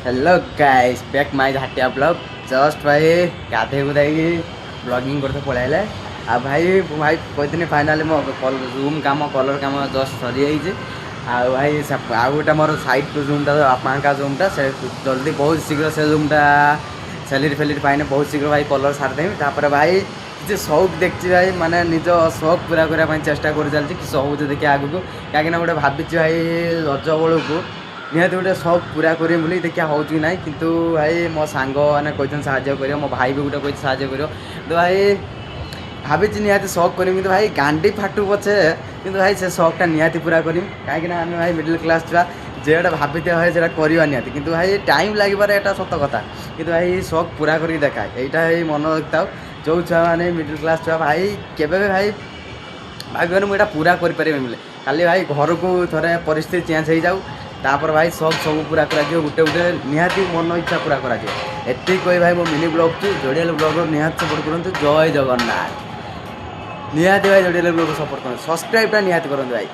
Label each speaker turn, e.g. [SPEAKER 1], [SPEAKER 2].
[SPEAKER 1] Hello guys back my झाटिया blog just भाई गाधे गुधाई ब्लॉगिंग करते पळाइले आ भाई भाई कहते फाइनाली मो रूम काम कलर काम जस्ट सरी जाइए आ भाई आ गोटे मोर साइड रूमटा बापा रूमटा से जल्दी बहुत शीघ्र से रूमटा सैलरी फैलरी पाइने बहुत शीघ्र भाई कलर सारिदेवी तापर भाई जे शौक देखी भाई माने निज शौक पूरा करने चेष्टा कर चलती कि सब देखिए आगू कहीं गोटे भावी भाई रज बेलू निहत गोटे शौक पूरा करें बोली देखिए हो कि ना कि भाई मो सांग मैंने कहते साहय कर मो भाई भी गोटे कहते साहय कर तो भाई भावी निहती शौक करी कि भाई गांडी फाटू पछे कि भाई से शौकटा निहती पूरा करी कहीं आम भाई मिडिल क्लास छुआ जेटा भावी भाई से करवा निहती कि भाई टाइम लगे यहाँ सत कथा कि भाई शौक पूरा कर देखा यहाँ मन रखी जो छुआ मैंने मिडिल क्लास छुआ भाई केवे भाई भाग्य मुझे पूरा करें बोले खाली भाई घर को थे परिस्थिति चेंज हो जाऊ तापर भाई शौक सब पूरा कर गोटे गोटे निहाती मन इच्छा पूरा कर कही भाई मो मिनी ब्लॉग टू जोड़ियाल ब्लॉग निहाती सपोर्ट करूँ जय जगन्नाथ निहाती भाई जोड़ियाल ब्लॉग सपोर्ट करूँ सब्सक्राइबटा निहाती करूँ भाई।